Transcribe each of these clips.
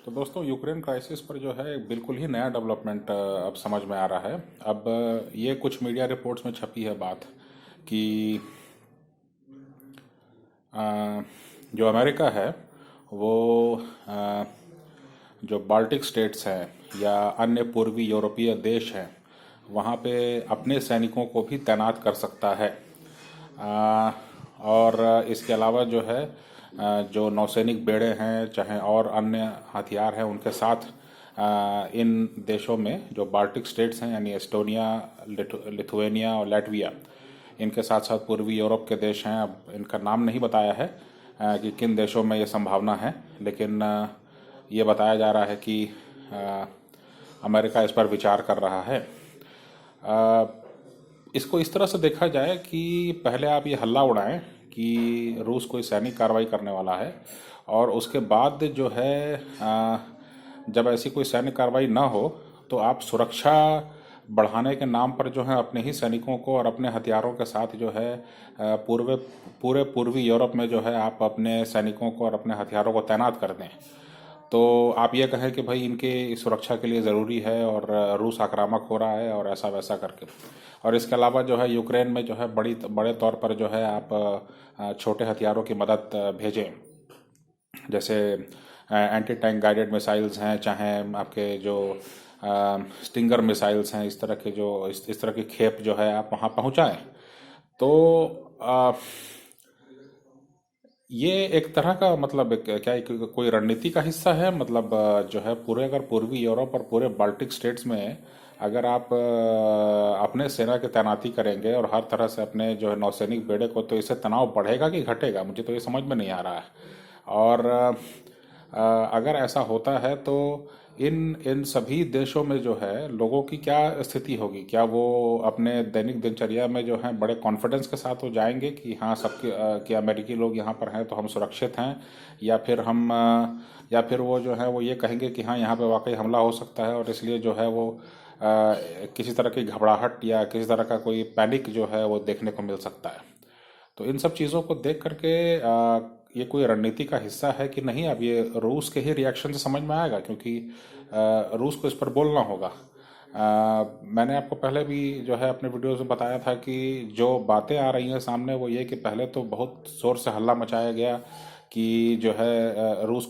तो दोस्तों Ukraine crisis पर जो है बिल्कुल ही नया डेवलपमेंट अब समझ में आ रहा है। अब ये कुछ मीडिया रिपोर्ट्स में छपी है बात कि अ, जो अमेरिका है वो अ, जो बाल्टिक स्टेट्स हैं या अन्य पूर्वी यूरोपीय देश हैं वहाँ पे अपने सैनिकों को भी तैनात कर सकता है। और इसके अलावा जो है जो नौसैनिक बेड़े हैं चाहे और अन्य हथियार हैं उनके साथ इन देशों में जो बाल्टिक स्टेट्स हैं यानी एस्टोनिया, लिथुआनिया और लैटविया, इनके साथ साथ पूर्वी यूरोप के देश हैं। अब इनका नाम नहीं बताया है कि किन देशों में ये संभावना है, लेकिन ये बताया जा रहा है कि अ, अमेरिका इस पर विचार कर रहा है। अ, इसको इस तरह से देखा जाए कि पहले आप ये हल्ला उड़ाएं कि रूस कोई सैनिक कार्रवाई करने वाला है, और उसके बाद जो है जब ऐसी कोई सैनिक कार्रवाई ना हो तो आप सुरक्षा बढ़ाने के नाम पर जो है अपने ही सैनिकों को और अपने हथियारों के साथ जो है पूरे पूर्वी यूरोप में जो है आप अपने सैनिकों को और अपने हथियारों को तैनात कर दें। तो आप ये कहें कि भाई इनके सुरक्षा के लिए ज़रूरी है और रूस आक्रामक हो रहा है और ऐसा वैसा करके। और इसके अलावा जो है यूक्रेन में जो है बड़े तौर पर जो है आप छोटे हथियारों की मदद भेजें, जैसे एंटी टैंक गाइडेड मिसाइल्स हैं, चाहे आपके जो स्टिंगर मिसाइल्स हैं, इस तरह के जो इस तरह की खेप जो है आप वहाँ पहुँचाएं। तो अ, ये एक तरह का मतलब क्या कोई रणनीति का हिस्सा है, मतलब जो है पूरे अगर पूर्वी यूरोप और पूरे बाल्टिक स्टेट्स में अगर आप अपने सेना की तैनाती करेंगे और हर तरह से अपने जो है नौसैनिक बेड़े को, तो इससे तनाव बढ़ेगा कि घटेगा, मुझे तो ये समझ में नहीं आ रहा है। और अगर ऐसा होता है तो इन इन सभी देशों में जो है लोगों की क्या स्थिति होगी? क्या वो अपने दैनिक दिनचर्या में जो है बड़े कॉन्फिडेंस के साथ वो जाएंगे कि हाँ सबके कि अमेरिकी लोग यहाँ पर हैं तो हम सुरक्षित हैं, या फिर या फिर वो जो है वो ये कहेंगे कि हाँ यहाँ पे वाकई हमला हो सकता है और इसलिए जो है वो किसी तरह की घबराहट या किसी तरह का कोई पैनिक जो है वो देखने को मिल सकता है। तो इन सब चीज़ों को देख करके ये कोई रणनीति का हिस्सा है कि नहीं, अब ये रूस के ही रिएक्शन से समझ में आएगा, क्योंकि रूस को इस पर बोलना होगा। मैंने आपको पहले भी जो है अपने वीडियोस में बताया था कि जो बातें आ रही हैं सामने वो ये कि पहले तो बहुत ज़ोर से हल्ला मचाया गया कि जो है रूस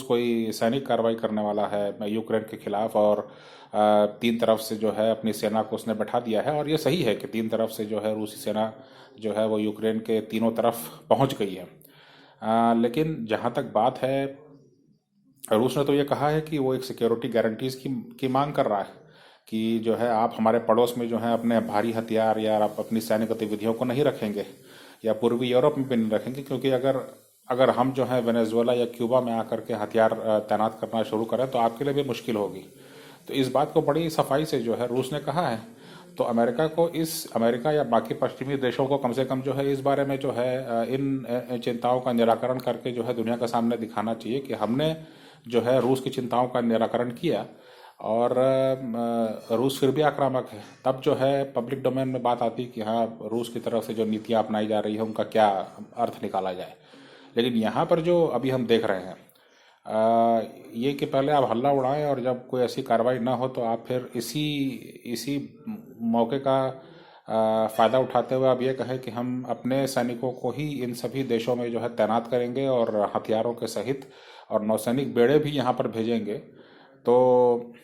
कोई सैनिक कार्रवाई करने वाला है यूक्रेन के खिलाफ, और तीन तरफ से जो है अपनी सेना को उसने बैठा दिया है। और ये सही है कि तीन तरफ से जो है रूसी सेना जो है वो यूक्रेन के तीनों तरफ पहुंच गई है। लेकिन जहां तक बात है, रूस ने तो ये कहा है कि वो एक सिक्योरिटी गारंटीज की मांग कर रहा है कि जो है आप हमारे पड़ोस में जो है अपने भारी हथियार या आप अपनी सैन्य गतिविधियों को नहीं रखेंगे, या पूर्वी यूरोप में भी नहीं रखेंगे, क्योंकि अगर अगर हम जो है वेनेजुएला या क्यूबा में आकर के हथियार तैनात करना शुरू करें तो आपके लिए भी मुश्किल होगी। तो इस बात को बड़ी सफाई से जो है रूस ने कहा है। तो अमेरिका या बाकी पश्चिमी देशों को कम से कम जो है इस बारे में जो है इन चिंताओं का निराकरण करके जो है दुनिया के सामने दिखाना चाहिए कि हमने जो है रूस की चिंताओं का निराकरण किया, और रूस फिर भी आक्रामक है। तब जो है पब्लिक डोमेन में बात आती कि हाँ रूस की तरफ से जो नीतियाँ अपनाई जा रही है उनका क्या अर्थ निकाला जाए। लेकिन यहाँ पर जो अभी हम देख रहे हैं ये कि पहले आप हल्ला उड़ाएं और जब कोई ऐसी कार्रवाई ना हो तो आप फिर इसी इसी मौके का फ़ायदा उठाते हुए आप ये कहें कि हम अपने सैनिकों को ही इन सभी देशों में जो है तैनात करेंगे और हथियारों के सहित, और नौसैनिक बेड़े भी यहाँ पर भेजेंगे। तो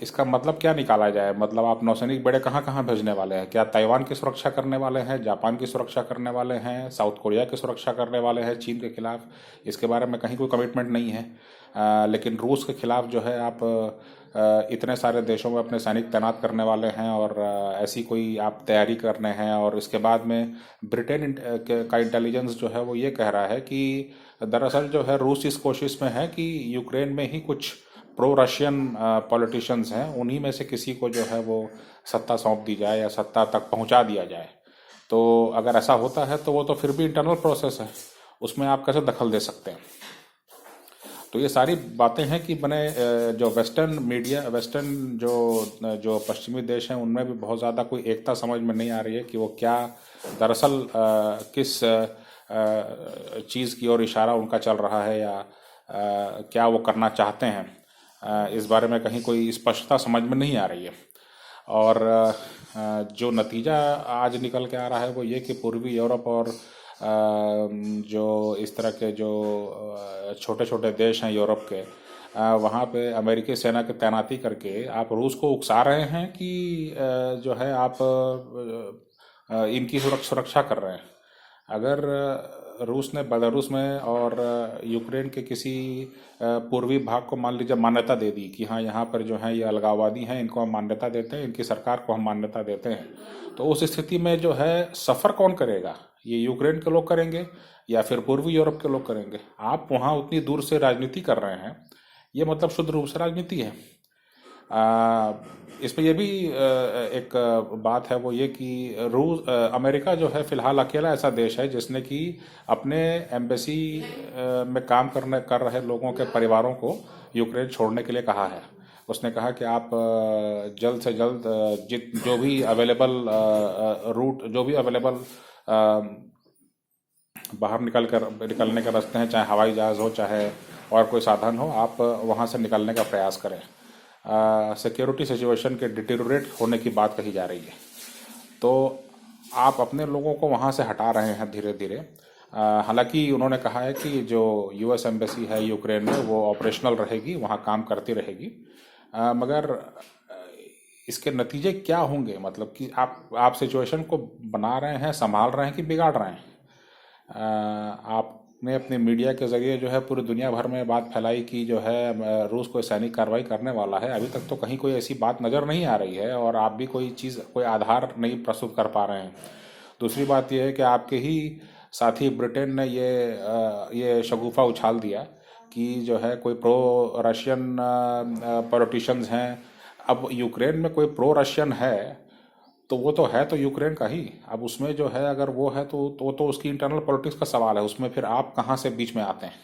इसका मतलब क्या निकाला जाए? मतलब आप नौसैनिक बेड़े कहाँ कहाँ भेजने वाले हैं? क्या ताइवान की सुरक्षा करने वाले हैं, जापान की सुरक्षा करने वाले हैं, साउथ कोरिया की सुरक्षा करने वाले हैं चीन के खिलाफ? इसके बारे में कहीं कोई कमिटमेंट नहीं है। लेकिन रूस के खिलाफ जो है आप इतने सारे देशों में अपने सैनिक तैनात करने वाले हैं, और ऐसी कोई आप तैयारी कर रहे हैं। और इसके बाद में का इंटेलिजेंस जो है वो ये कह रहा है कि दरअसल जो है रूस इस कोशिश में है कि यूक्रेन में ही कुछ प्रो रशियन पॉलिटिशियंस हैं, उन्हीं में से किसी को जो है वो सत्ता सौंप दी जाए या सत्ता तक पहुंचा दिया जाए। तो अगर ऐसा होता है तो वो तो फिर भी इंटरनल प्रोसेस है, उसमें आप कैसे दखल दे सकते हैं? तो ये सारी बातें हैं कि मैंने जो वेस्टर्न जो जो पश्चिमी देश हैं उनमें भी बहुत ज़्यादा कोई एकता समझ में नहीं आ रही है कि वो क्या दरअसल किस चीज़ की ओर इशारा उनका चल रहा है, या क्या वो करना चाहते हैं, इस बारे में कहीं कोई स्पष्टता समझ में नहीं आ रही है। और जो नतीजा आज निकल के आ रहा है वो ये कि पूर्वी यूरोप और जो इस तरह के जो छोटे छोटे देश हैं यूरोप के, वहाँ पे अमेरिकी सेना की तैनाती करके आप रूस को उकसा रहे हैं कि जो है आप इनकी सुरक्षा कर रहे हैं। अगर रूस ने बेलारूस में और यूक्रेन के किसी पूर्वी भाग को मान लीजिए मान्यता दे दी कि हाँ यहाँ पर जो है ये अलगाववादी हैं, इनको हम मान्यता देते हैं, इनकी सरकार को हम मान्यता देते हैं, तो उस स्थिति में जो है सफ़र कौन करेगा? ये यूक्रेन के लोग करेंगे या फिर पूर्वी यूरोप के लोग करेंगे? आप वहाँ उतनी दूर से राजनीति कर रहे हैं, ये मतलब शुद्ध रूप से राजनीति है। इसमें ये भी एक बात है, वो ये कि अमेरिका जो है फिलहाल अकेला ऐसा देश है जिसने कि अपने एम्बेसी में काम कर रहे लोगों के परिवारों को यूक्रेन छोड़ने के लिए कहा है। उसने कहा कि आप जल्द से जल्द जो भी अवेलेबल रूट, जो भी अवेलेबल बाहर निकलने के रास्ते हैं, चाहे हवाई जहाज़ हो चाहे और कोई साधन हो, आप वहाँ से निकलने का प्रयास करें। सिक्योरिटी सिचुएशन के डिटेरियोरेट होने की बात कही जा रही है, तो आप अपने लोगों को वहाँ से हटा रहे हैं धीरे धीरे। हालांकि उन्होंने कहा है कि जो यूएस एम्बेसी है यूक्रेन में वो ऑपरेशनल रहेगी, वहाँ काम करती रहेगी, मगर इसके नतीजे क्या होंगे? मतलब कि आप सिचुएशन को बना रहे हैं, संभाल रहे हैं कि बिगाड़ रहे हैं? आपने अपने मीडिया के ज़रिए जो है पूरी दुनिया भर में बात फैलाई कि जो है रूस कोई सैनिक कार्रवाई करने वाला है। अभी तक तो कहीं कोई ऐसी बात नज़र नहीं आ रही है और आप भी कोई आधार नहीं प्रस्तुत कर पा रहे हैं। दूसरी बात यह है कि आपके ही साथी ब्रिटेन ने ये शगुफा उछाल दिया कि जो है कोई प्रो रशियन पॉलिटिशियंस हैं। अब यूक्रेन में कोई प्रो रशियन है तो वो तो है तो यूक्रेन का ही। अब उसमें जो है अगर वो है तो उसकी इंटरनल पॉलिटिक्स का सवाल है, उसमें फिर आप कहाँ से बीच में आते हैं,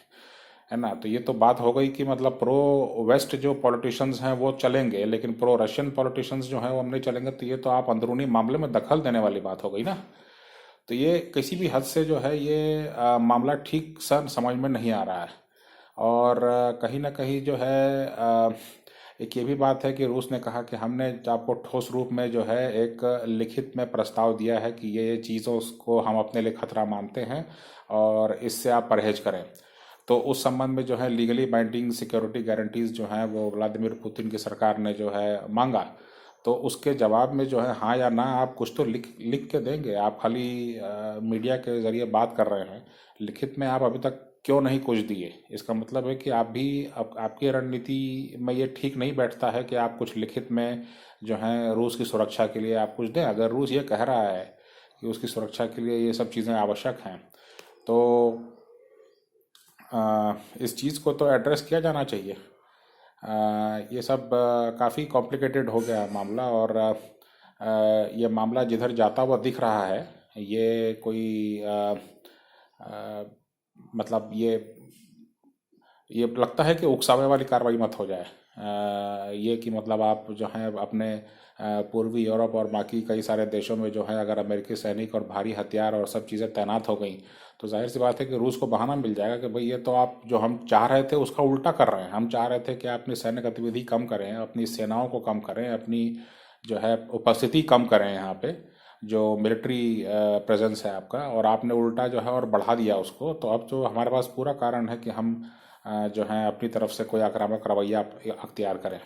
है ना? तो ये तो बात हो गई कि मतलब प्रो वेस्ट जो पॉलिटिशियंस हैं वो चलेंगे लेकिन प्रो रशियन पॉलिटिशियंस जो हैं वो हम नहीं चलेंगे। तो ये तो आप अंदरूनी मामले में दखल देने वाली बात हो गई ना। तो ये किसी भी हद से जो है ये मामला ठीक सा समझ में नहीं आ रहा है। और कहीं ना कहीं जो है एक ये भी बात है कि रूस ने कहा कि हमने आपको ठोस रूप में जो है एक लिखित में प्रस्ताव दिया है कि ये चीज़ों को हम अपने लिए खतरा मानते हैं और इससे आप परहेज करें। तो उस संबंध में जो है लीगली बाइंडिंग सिक्योरिटी गारंटीज जो हैं वो व्लादिमीर पुतिन की सरकार ने जो है मांगा। तो उसके जवाब में जो है हाँ या ना आप कुछ तो लिख के देंगे। आप खाली मीडिया के ज़रिए बात कर रहे हैं, लिखित में आप अभी तक क्यों नहीं कुछ दिए? इसका मतलब है कि आप भी आपकी रणनीति में ये ठीक नहीं बैठता है कि आप कुछ लिखित में जो है रूस की सुरक्षा के लिए आप कुछ दें। अगर रूस ये कह रहा है कि उसकी सुरक्षा के लिए ये सब चीज़ें आवश्यक हैं तो इस चीज़ को तो एड्रेस किया जाना चाहिए। ये सब काफ़ी कॉम्प्लिकेटेड हो गया मामला और ये मामला जिधर जाता हुआ दिख रहा है, ये कोई मतलब ये लगता है कि उकसावे वाली कार्रवाई मत हो जाए। ये कि मतलब आप जो हैं अपने पूर्वी यूरोप और बाकी कई सारे देशों में जो है अगर अमेरिकी सैनिक और भारी हथियार और सब चीज़ें तैनात हो गई तो जाहिर सी बात है कि रूस को बहाना मिल जाएगा कि भाई ये तो आप जो हम चाह रहे थे उसका उल्टा कर रहे हैं। हम चाह रहे थे कि आप अपनी सैन्य गतिविधि कम करें, अपनी सेनाओं को कम करें, अपनी जो है उपस्थिति कम करें यहाँ पे जो मिलिट्री प्रेजेंस है आपका, और आपने उल्टा जो है और बढ़ा दिया उसको। तो अब जो हमारे पास पूरा कारण है कि हम जो है अपनी तरफ से कोई आक्रामक रवैया अख्तियार करें।